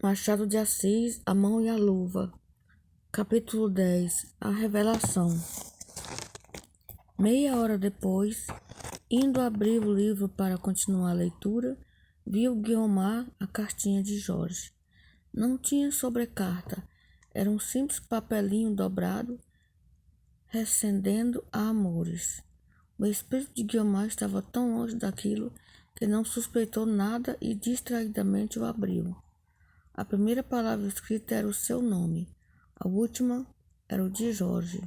Machado de Assis, A Mão e a Luva. Capítulo 10. A Revelação. Meia hora depois, indo abrir o livro para continuar a leitura, viu Guiomar a cartinha de Jorge. Não tinha sobrecarta, era um simples papelinho dobrado, recendendo a amores. O espírito de Guiomar estava tão longe daquilo que não suspeitou nada e distraidamente o abriu. A primeira palavra escrita era o seu nome, a última era o de Jorge.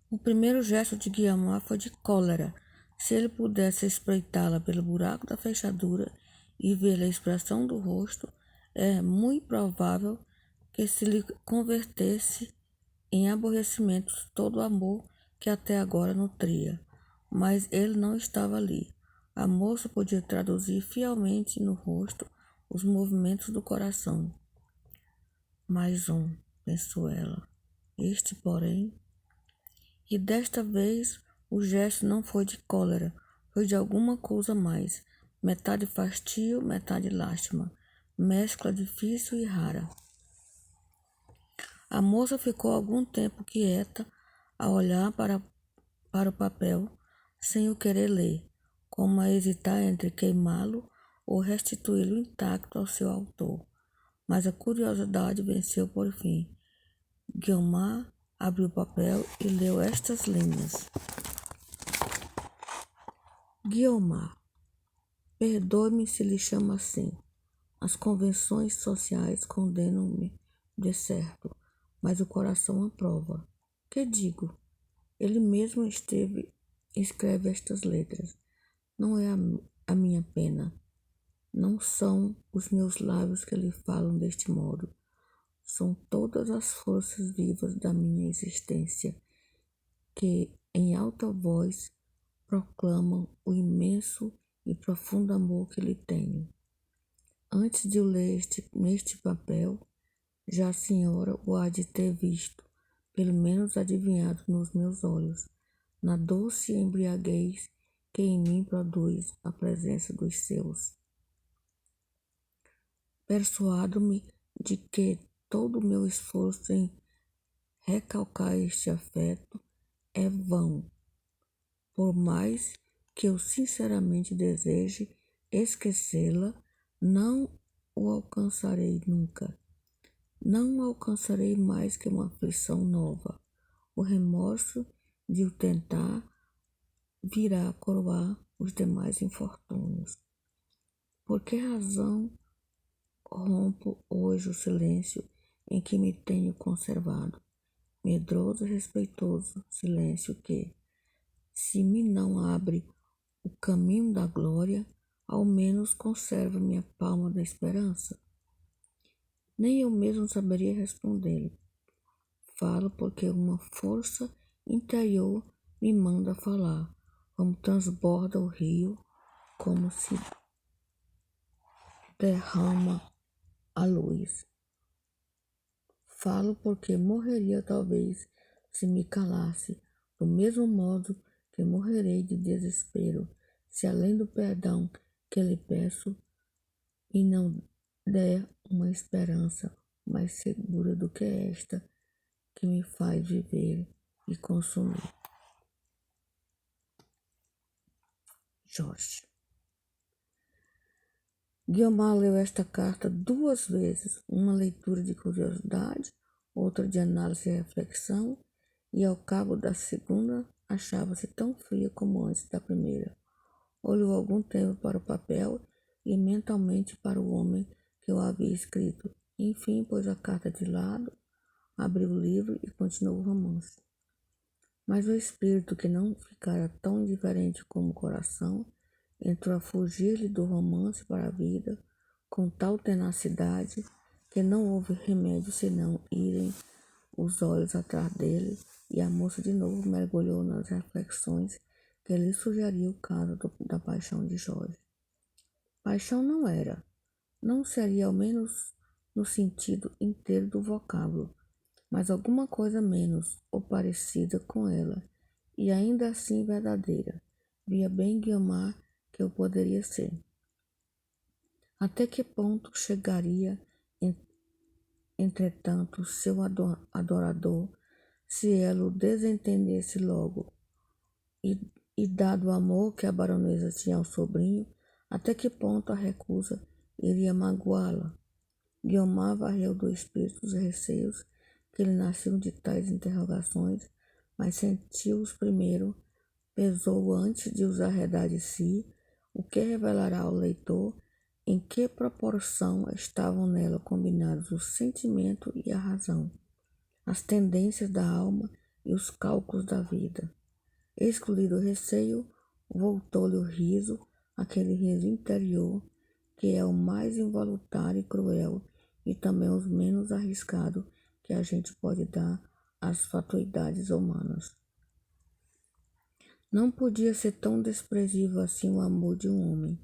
O primeiro gesto de Guiomar foi de cólera. Se ele pudesse espreitá-la pelo buraco da fechadura e ver a expressão do rosto, é muito provável que se lhe convertesse em aborrecimento todo o amor que até agora nutria. Mas ele não estava ali. A moça podia traduzir fielmente no rosto os movimentos do coração. Mais um, pensou ela. Este, porém... E desta vez o gesto não foi de cólera, foi de alguma coisa mais. Metade fastio, metade lástima. Mescla difícil e rara. A moça ficou algum tempo quieta a olhar para o papel, sem o querer ler, como a hesitar entre queimá-lo ou restituí-lo intacto ao seu autor. Mas a curiosidade venceu por fim. Guiomar abriu o papel e leu estas linhas. Guiomar, perdoe-me se lhe chamo assim. As convenções sociais condenam-me de certo, mas o coração aprova. Que digo? Ele mesmo escreve estas letras. Não é a minha pena. Não são os meus lábios que lhe falam deste modo. São todas as forças vivas da minha existência que, em alta voz, proclamam o imenso e profundo amor que lhe tenho. Antes de o ler neste papel, já a senhora o há de ter visto, pelo menos adivinhado nos meus olhos, na doce embriaguez que em mim produz a presença dos seus. Persuado-me de que todo o meu esforço em recalcar este afeto é vão, por mais que eu sinceramente deseje esquecê-la, não o alcançarei nunca. Não alcançarei mais que uma aflição nova. O remorso de o tentar virá coroar os demais infortúnios. Por que razão rompo hoje o silêncio em que me tenho conservado? Medroso e respeitoso silêncio que, se me não abre o caminho da glória, ao menos conserva minha palma da esperança? Nem eu mesmo saberia respondê-lo. Falo porque uma força interior me manda falar, como transborda o rio, como se derrama a luz. Falo porque morreria talvez se me calasse, do mesmo modo que morrerei de desespero, se além do perdão que lhe peço, e não der uma esperança mais segura do que esta, que me faz viver e consumir. Jorge. Guiomar leu esta carta 2 vezes, uma leitura de curiosidade, outra de análise e reflexão, e ao cabo da segunda achava-se tão fria como antes da primeira. Olhou algum tempo para o papel e mentalmente para o homem que o havia escrito. Enfim, pôs a carta de lado, abriu o livro e continuou o romance. Mas o espírito, que não ficara tão indiferente como o coração, entrou a fugir-lhe do romance para a vida com tal tenacidade que não houve remédio senão irem os olhos atrás dele, e a moça de novo mergulhou nas reflexões que lhe sugeria o caso da paixão de Jorge. Paixão não era, não seria ao menos no sentido inteiro do vocábulo, mas alguma coisa menos ou parecida com ela, e ainda assim verdadeira. Via bem Guiomar que eu poderia ser. Até que ponto chegaria, entretanto, seu adorador, se ela o desentendesse logo? E dado o amor que a baronesa tinha ao sobrinho, até que ponto a recusa iria magoá-la? Guiomar varreu do espírito os receios que lhe nasciam de tais interrogações, mas sentiu-os primeiro, pesou antes de os arredar de si, o que revelará ao leitor em que proporção estavam nela combinados o sentimento e a razão, as tendências da alma e os cálculos da vida. Excluído o receio, voltou-lhe o riso, aquele riso interior, que é o mais involuntário e cruel, e também o menos arriscado que a gente pode dar às fatuidades humanas. Não podia ser tão desprezível assim o amor de um homem,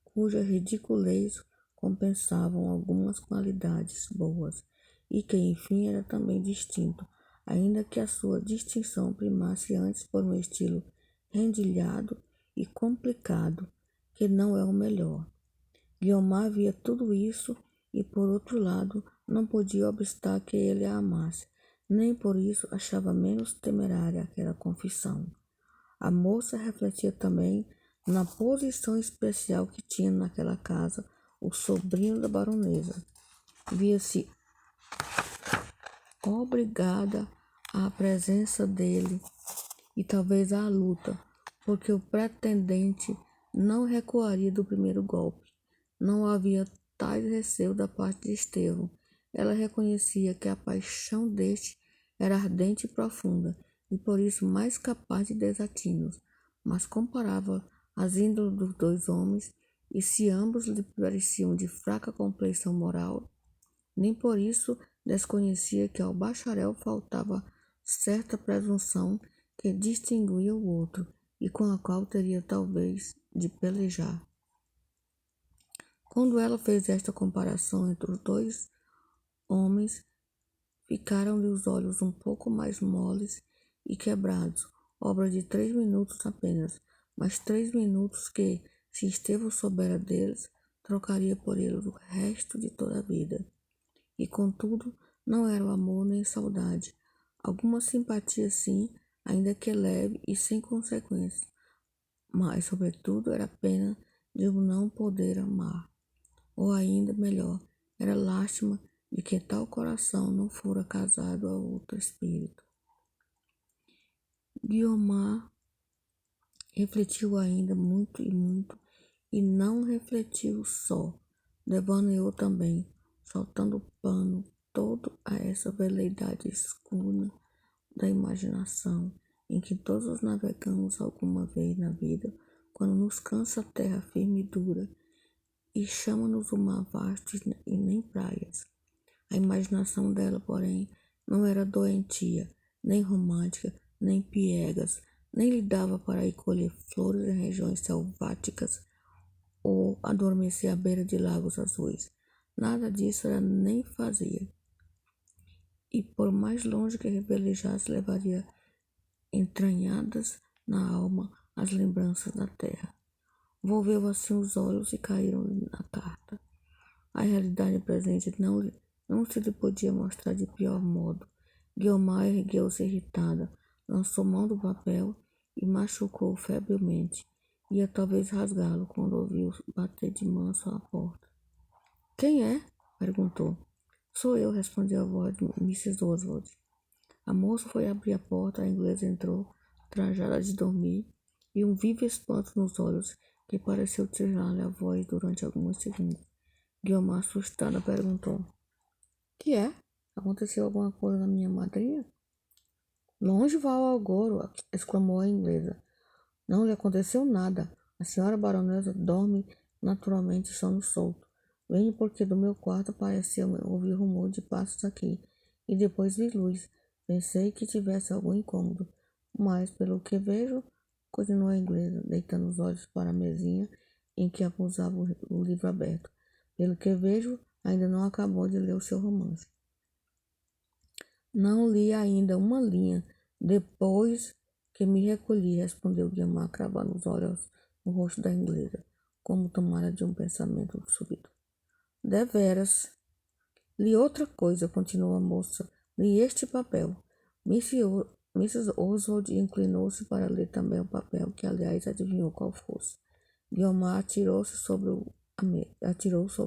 cuja ridiculez compensavam algumas qualidades boas, e que enfim era também distinto, ainda que a sua distinção primasse antes por um estilo rendilhado e complicado, que não é o melhor. Guiomar via tudo isso e, por outro lado, não podia obstar que ele a amasse, nem por isso achava menos temerária aquela confissão. A moça refletia também na posição especial que tinha naquela casa o sobrinho da baronesa. Via-se obrigada à presença dele e talvez à luta, porque o pretendente não recuaria do primeiro golpe. Não havia tais receio da parte de Estevão. Ela reconhecia que a paixão deste era ardente e profunda, e por isso mais capaz de desatinos, mas comparava as índoles dos dois homens, e se ambos lhe pareciam de fraca complexão moral, nem por isso desconhecia que ao bacharel faltava certa presunção que distinguia o outro, e com a qual teria talvez de pelejar. Quando ela fez esta comparação entre os dois homens, ficaram-lhe os olhos um pouco mais moles e quebrados, obra de 3 minutos apenas, mas 3 minutos que, se Estevão soubera deles, trocaria por eles o resto de toda a vida. E, contudo, não era o amor nem saudade. Alguma simpatia, sim, ainda que leve e sem consequências, mas, sobretudo, era pena de o não poder amar. Ou ainda melhor, era lástima de que tal coração não fora casado a outro espírito. Guiomar refletiu ainda muito, e não refletiu só, devaneou também, soltando pano todo a essa veleidade escura da imaginação, em que todos navegamos alguma vez na vida, quando nos cansa a terra firme e dura, e chama-nos o mar vasto e nem praias. A imaginação dela, porém, não era doentia, nem romântica, nem piegas, nem lhe dava para ir colher flores em regiões selváticas ou adormecer à beira de lagos azuis. Nada disso ela nem fazia. E por mais longe que revelejasse, levaria entranhadas na alma as lembranças da terra. Volveu assim os olhos e caíram-lhe na carta. A realidade presente não se lhe podia mostrar de pior modo. Guiomar ergueu-se irritada, lançou mão do papel e machucou-o febrilmente. Ia talvez rasgá-lo quando ouviu bater de manso à porta. "Quem é?" perguntou. "Sou eu", respondeu a voz de Mrs. Oswald. A moça foi abrir a porta, a inglesa entrou, trajada de dormir, e um vivo espanto nos olhos, que pareceu tirar-lhe a voz durante alguns segundos. Guiomar, assustada, perguntou: "Que é? Aconteceu alguma coisa na minha madrinha?" "Longe vá ao agouro", exclamou a inglesa. "Não lhe aconteceu nada. A senhora baronesa dorme naturalmente sono solto. Venho porque do meu quarto pareceu ouvir rumor de passos aqui, e depois vi luz. Pensei que tivesse algum incômodo, mas, pelo que vejo", continuou a inglesa, deitando os olhos para a mesinha em que pousava o livro aberto, "pelo que vejo, ainda não acabou de ler o seu romance." "Não li ainda uma linha, depois que me recolhi", respondeu Guiomar, cravando os olhos no rosto da inglesa, como tomara de um pensamento súbito. Deveras. Li outra coisa, continuou a moça. Li este papel. Mrs. Oswald inclinou-se para ler também o papel, que aliás adivinhou qual fosse. Guiomar atirou sobre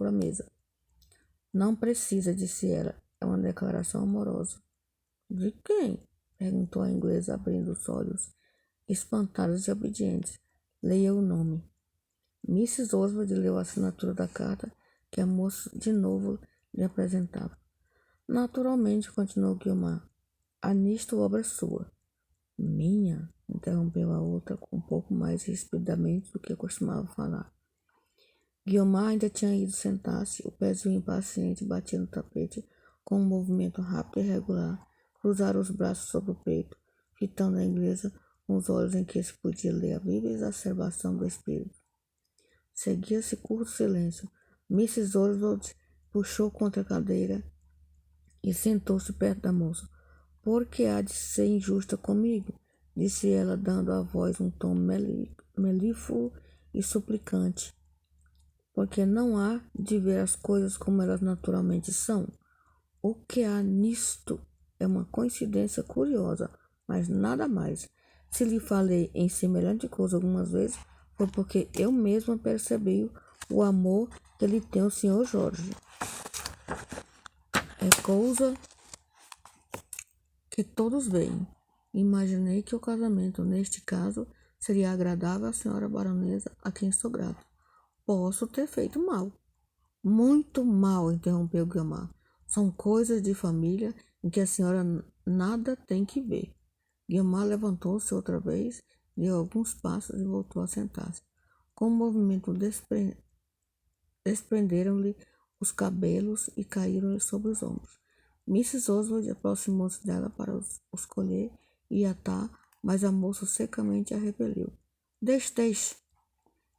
a mesa. Não precisa, disse ela. É uma declaração amorosa. De quem? Perguntou a inglesa, abrindo os olhos, espantados e obedientes. Leia o nome. Mrs. Oswald leu a assinatura da carta que a moça de novo lhe apresentava. Naturalmente, continuou Guiomar, há nisto obra sua. Minha? Interrompeu a outra, com um pouco mais rispidamente do que costumava falar. Guiomar ainda tinha ido sentar-se, o pezinho impaciente batia no tapete, com um movimento rápido e regular, cruzara os braços sobre o peito, fitando a inglesa com os olhos em que se podia ler a viva exacerbação do espírito. Seguia-se curto silêncio. Mrs. Oswald puxou contra a cadeira e sentou-se perto da moça. Por que há de ser injusta comigo? Disse ela, dando à voz um tom melífluo e suplicante. Porque não há de ver as coisas como elas naturalmente são. O que há nisto é uma coincidência curiosa, mas nada mais. Se lhe falei em semelhante coisa algumas vezes, foi porque eu mesma percebi o amor que lhe tem o Sr. Jorge. É coisa que todos veem. Imaginei que o casamento, neste caso, seria agradável à senhora baronesa, a quem sou grato. Posso ter feito mal. Muito mal, interrompeu Guiomar. São coisas de família em que a senhora nada tem que ver. Guiomar levantou-se outra vez, deu alguns passos e voltou a sentar-se. Com um movimento desprenderam-lhe os cabelos e caíram-lhe sobre os ombros. Mrs. Oswald aproximou-se dela para os colher e atar, mas a moça secamente a repeliu. Deixe.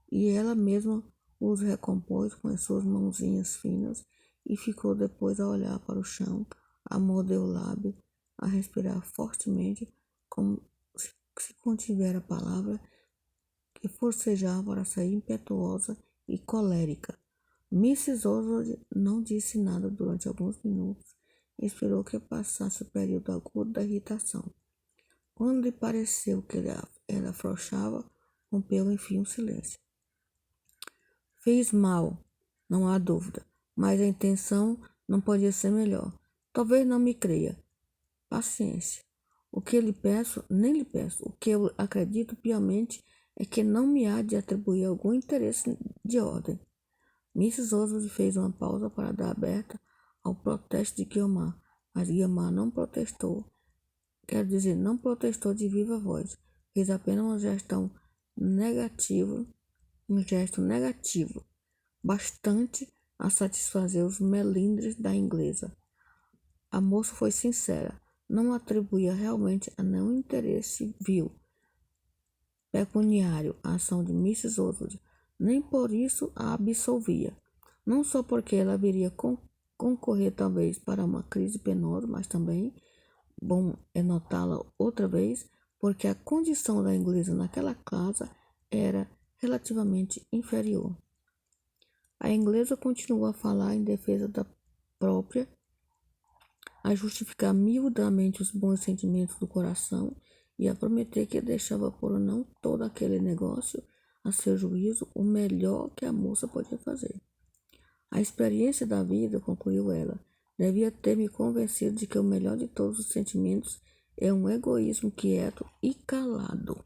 E ela mesma os recompôs com as suas mãozinhas finas e ficou depois a olhar para o chão, a morder o lábio, a respirar fortemente, como se contivera a palavra que forcejava para sair impetuosa e colérica. Mrs. Oswald não disse nada durante alguns minutos e esperou que passasse o período agudo da irritação. Quando lhe pareceu que ela afrouxava, rompeu enfim o silêncio. Fiz mal, não há dúvida, mas a intenção não podia ser melhor. Talvez não me creia. Paciência. O que lhe peço, nem lhe peço. O que eu acredito piamente é que não me há de atribuir algum interesse de ordem. Mrs. Oswald fez uma pausa para dar aberta ao protesto de Guiomar, mas Guiomar não protestou. Quero dizer, não protestou de viva voz. Fez apenas um gesto negativo, bastante a satisfazer os melindres da inglesa. A moça foi sincera, não atribuía realmente a nenhum interesse vil pecuniário à ação de Mrs. Oswald, nem por isso a absolvia. Não só porque ela viria concorrer talvez para uma crise penosa, mas também, bom é notá-la outra vez, porque a condição da inglesa naquela casa era relativamente inferior. A inglesa continuou a falar em defesa da própria, a justificar miudamente os bons sentimentos do coração e a prometer que deixava por não todo aquele negócio, a seu juízo, o melhor que a moça podia fazer. A experiência da vida, concluiu ela, devia ter me convencido de que o melhor de todos os sentimentos é um egoísmo quieto e calado.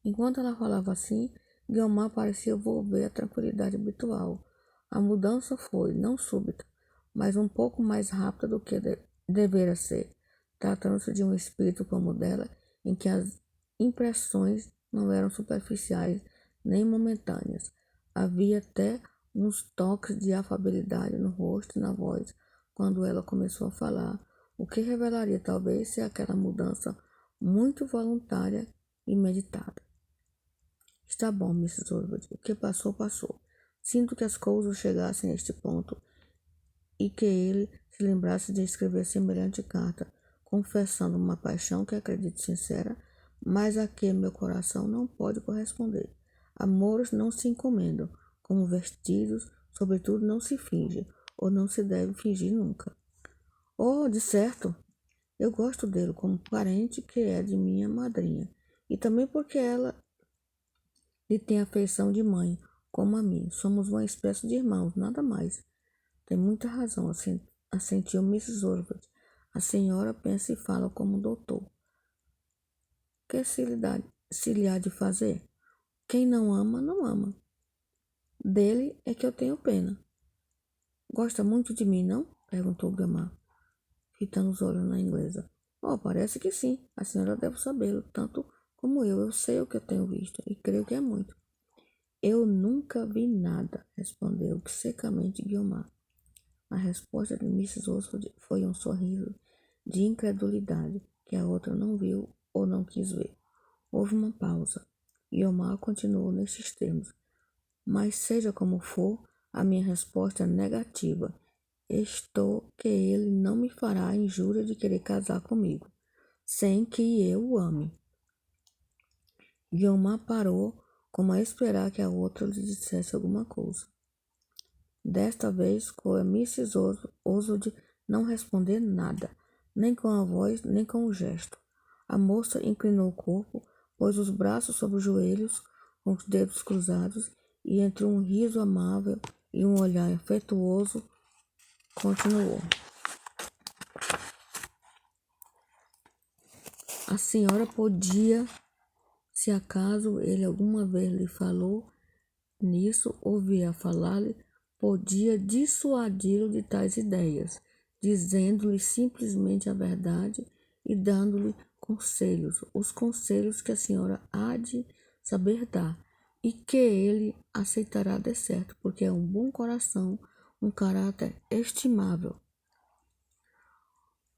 Enquanto ela falava assim, Guiomar parecia volver à tranquilidade habitual. A mudança foi, não súbita, mas um pouco mais rápida do que devera ser, tratando-se de um espírito como o dela, em que as impressões não eram superficiais nem momentâneas. Havia até uns toques de afabilidade no rosto e na voz, quando ela começou a falar, o que revelaria talvez ser aquela mudança muito voluntária e meditada. Está bom, Mrs. Oswald. O que passou, passou. Sinto que as coisas chegassem a este ponto e que ele se lembrasse de escrever semelhante carta, confessando uma paixão que acredito sincera, mas a que meu coração não pode corresponder. Amores não se encomendam, como vestidos Sobretudo, não se finge, ou não se deve fingir nunca. Oh, de certo, eu gosto dele como parente que é de minha madrinha, e também porque ela lhe tem afeição de mãe, como a mim. Somos uma espécie de irmãos, nada mais. Tem muita razão, assentiu Mrs. Oswald. A senhora pensa e fala como um doutor. Que se lhe há de fazer? Quem não ama, não ama. Dele é que eu tenho pena. Gosta muito de mim, não? Perguntou Gamar, fitando os olhos na inglesa. Oh, parece que sim. A senhora deve sabê-lo, tanto como eu. Eu sei o que eu tenho visto, e creio que é muito. Eu nunca vi nada, respondeu secamente Guiomar. A resposta de Mrs. Oswald foi um sorriso de incredulidade que a outra não viu ou não quis ver. Houve uma pausa. Guiomar continuou nestes termos. Mas seja como for, a minha resposta é negativa. Estou que ele não me fará a injúria de querer casar comigo, sem que eu o ame. Guiomar parou, como a esperar que a outra lhe dissesse alguma coisa. Desta vez, com a Mrs. Oswald não responder nada, nem com a voz, nem com o gesto. A moça inclinou o corpo, pôs os braços sobre os joelhos, com os dedos cruzados, e entre um riso amável e um olhar afetuoso, continuou. A senhora podia, se acaso ele alguma vez lhe falou nisso, ou vier falar-lhe, podia dissuadi-lo de tais ideias, dizendo-lhe simplesmente a verdade e dando-lhe conselhos, os conselhos que a senhora há de saber dar, e que ele aceitará de certo, porque é um bom coração, um caráter estimável.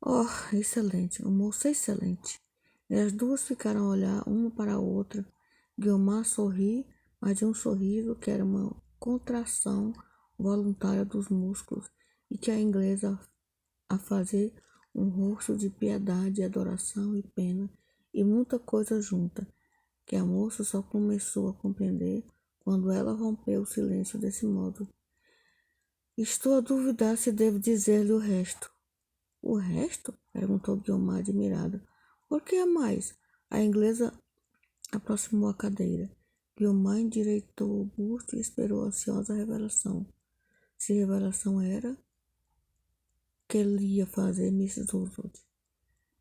Oh, excelente, um moço excelente. E as duas ficaram a olhar uma para a outra. Guiomar sorri, mas de um sorriso que era uma contração voluntária dos músculos e que a inglesa a fazer um rosto de piedade, adoração e pena e muita coisa junta, que a moça só começou a compreender quando ela rompeu o silêncio desse modo. Estou a duvidar se devo dizer-lhe o resto. O resto? Perguntou Guiomar admirada. Por que a mais? A inglesa aproximou a cadeira. Guiomar endireitou o busto e esperou ansiosa a revelação. Se revelação era, que ele ia fazer Mrs. Oswald?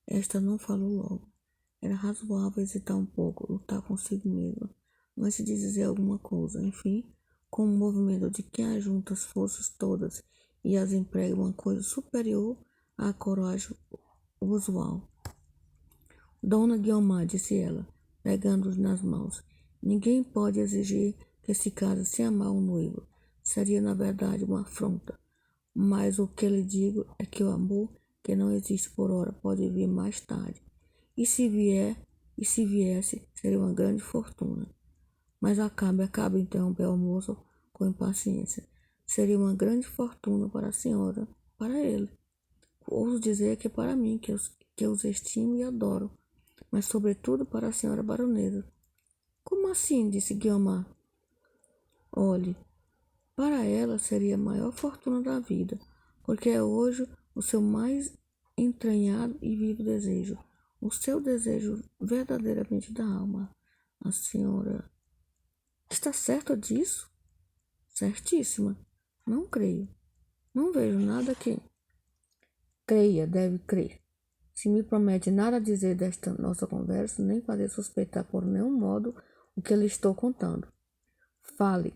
Esta não falou logo. Era razoável hesitar um pouco, lutar consigo mesma, antes de dizer alguma coisa. Enfim, com um movimento de quem ajunta as forças todas e as emprega uma coisa superior à coragem usual. Dona Guiomar, disse ela, pegando-os nas mãos, ninguém pode exigir que se case sem amar o noivo. Seria, na verdade, uma afronta. Mas o que lhe digo é que o amor, que não existe por hora, pode vir mais tarde. E se viesse, seria uma grande fortuna. Mas acabe, interrompeu a moça com impaciência. Seria uma grande fortuna para a senhora, para ele. Ouso dizer que para mim, que os estimo e adoro, mas sobretudo para a senhora baronesa. Como assim? Disse Guiomar. Olhe, para ela seria a maior fortuna da vida, porque é hoje o seu mais entranhado e vivo desejo, o seu desejo verdadeiramente da alma. A senhora está certa disso? Certíssima. Não creio. Não vejo nada que... Creia, deve crer. Se me promete nada dizer desta nossa conversa, nem fazer suspeitar por nenhum modo o que lhe estou contando. Fale.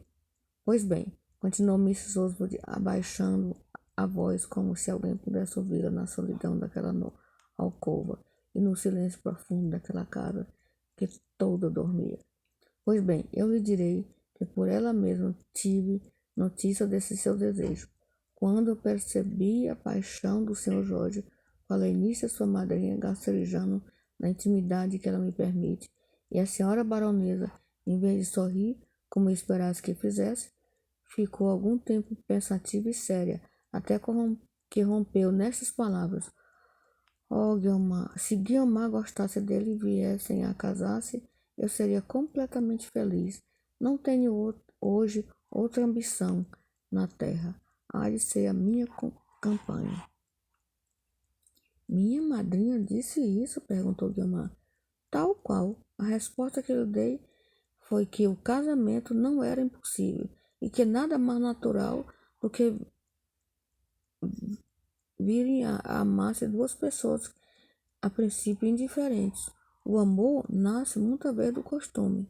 Pois bem, continuou Mrs. Oswald, abaixando a voz como se alguém pudesse ouvi-la na solidão daquela alcova e no silêncio profundo daquela casa que toda dormia. Pois bem, eu lhe direi que por ela mesma tive notícia desse seu desejo. Quando eu percebi a paixão do Sr. Jorge, falei nisso a sua madrinha, garcerejando na intimidade que ela me permite, e a senhora baronesa, em vez de sorrir, como eu esperasse que fizesse, ficou algum tempo pensativa e séria, até que rompeu nestas palavras. Oh, Guiomar, se Guiomar gostasse dele e viessem a casar-se, eu seria completamente feliz. Não tenho hoje outra ambição, na terra. Há de ser a minha campanha. Minha madrinha disse isso? Perguntou Guiomar. Tal qual. A resposta que eu dei foi que o casamento não era impossível e que nada mais natural do que virem a amar-se duas pessoas a princípio indiferentes. O amor nasce muitas vezes do costume.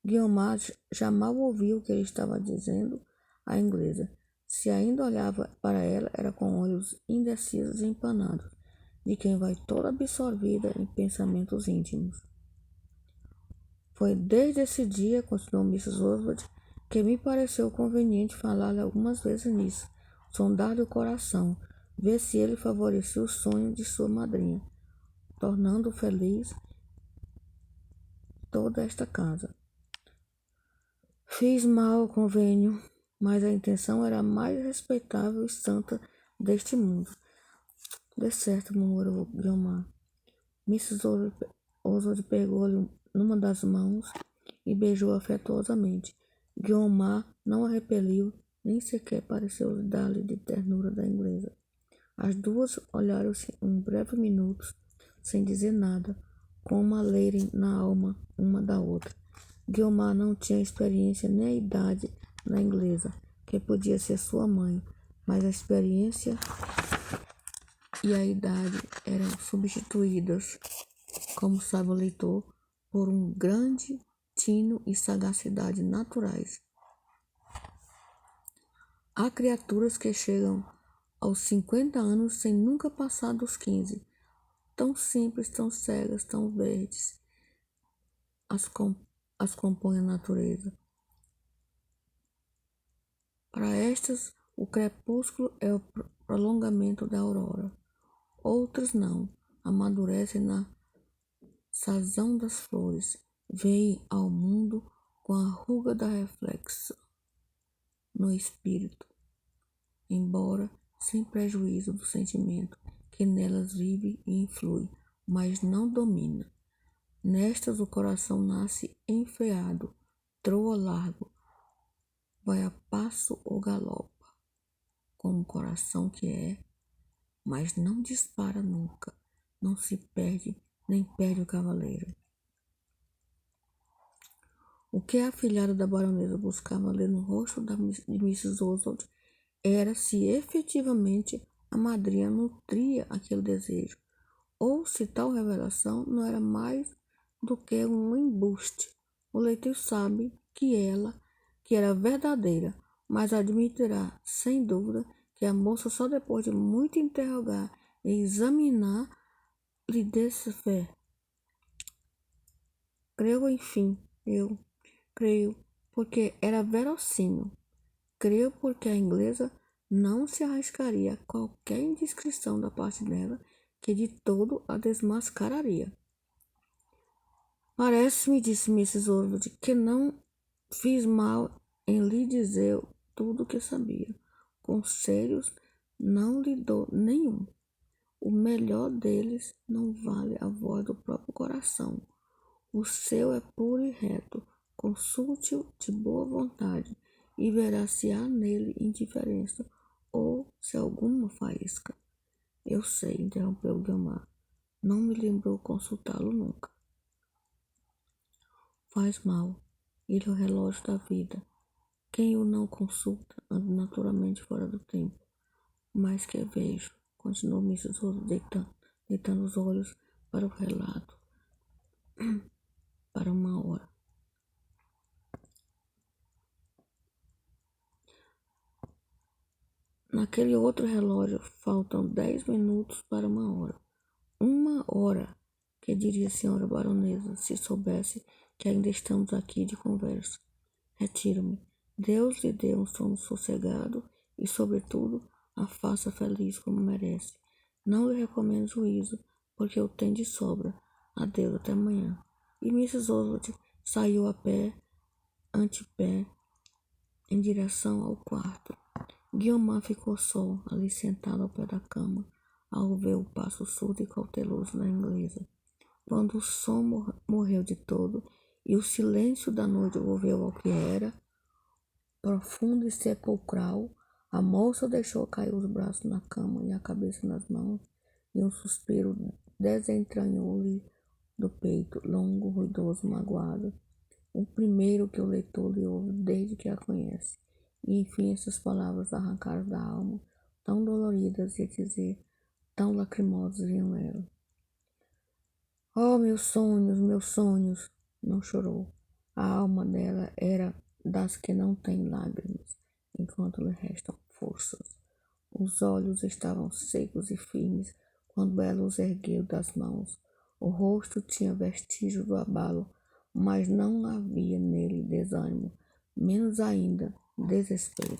Guiomar já mal ouviu o que ele estava dizendo à inglesa. Se ainda olhava para ela, era com olhos indecisos e empanados, de quem vai toda absorvida em pensamentos íntimos. Foi desde esse dia, continuou Mrs. Oswald, que me pareceu conveniente falar-lhe algumas vezes nisso, sondar-lhe o coração, ver se ele favorecia o sonho de sua madrinha, tornando feliz toda esta casa. Fiz mal ao convênio, mas a intenção era a mais respeitável e santa deste mundo. De certo, murmurou Guiomar. Mrs. Oswald pegou-lhe numa das mãos e beijou afetuosamente. Guiomar não a repeliu, nem sequer pareceu dar-lhe de ternura da inglesa. As duas olharam-se um breve minuto, sem dizer nada, como a lerem na alma uma da outra. Guiomar não tinha experiência nem a idade da inglesa, que podia ser sua mãe, mas a experiência e a idade eram substituídas, como sabe o leitor, por um grande tino e sagacidade naturais. Há criaturas que chegam aos 50 anos sem nunca passar dos 15, tão simples, tão cegas, tão verdes, as compõe a natureza. Para estas, o crepúsculo é o prolongamento da aurora. Outros não, amadurecem na sazão das flores, veem ao mundo com a ruga da reflexão no espírito, embora sem prejuízo do sentimento que nelas vive e influi, mas não domina. Nestas o coração nasce enfreado, troa largo, vai a passo ou galopa, como o coração que é, mas não dispara nunca, não se perde, nem perde o cavaleiro. O que a afilhada da baronesa buscava ler no rosto de Mrs. Oswald era se efetivamente a madrinha nutria aquele desejo, ou se tal revelação não era mais do que um embuste. O leitor sabe que era verdadeira, mas admitirá, sem dúvida, que a moça só depois de muito interrogar e examinar lhe desse fé. Creio, enfim, eu creio, porque era verossímil. Creio porque a inglesa não se arriscaria a qualquer indiscrição da parte dela que de todo a desmascararia. Parece-me, disse Mrs. Oswald, que não fiz mal em lhe dizer tudo o que sabia. Conselhos não lhe dou nenhum. O melhor deles não vale a voz do próprio coração. O seu é puro e reto. Consulte-o de boa vontade e verá se há nele indiferença ou se alguma faísca. Eu sei, interrompeu Guiomar. Não me lembrou consultá-lo nunca. Faz mal. Ele é o relógio da vida. Quem o não consulta anda naturalmente fora do tempo. Mas que vejo, continuou Mrs. Oswald, deitando os olhos para o relato, para uma hora. Naquele outro relógio faltam 10 minutos para uma hora. Uma hora, que diria a senhora baronesa, se soubesse que ainda estamos aqui de conversa. Retiro-me. Deus lhe dê um sono sossegado e, sobretudo, a faça feliz como merece. Não lhe recomendo juízo, porque eu tenho de sobra. Adeus, até amanhã. E Mrs. Oswald saiu a pé, antepé, em direção ao quarto. Guiomar ficou só, ali sentada ao pé da cama, ao ver o passo surdo e cauteloso da inglesa. Quando o som morreu de todo e o silêncio da noite volveu ao que era, profunda e sepulcral, a moça deixou cair os braços na cama e a cabeça nas mãos, e um suspiro desentranhou-lhe do peito, longo, ruidoso, magoado, o primeiro que o leitor lhe ouve desde que a conhece. E enfim essas palavras arrancadas da alma, tão doloridas, e a dizer, tão lacrimosas vinham nela. Oh, meus sonhos! Não chorou. A alma dela era das que não têm lágrimas, enquanto lhe restam forças. Os olhos estavam secos e firmes quando ela os ergueu das mãos. O rosto tinha vestígio do abalo, mas não havia nele desânimo, menos ainda desespero.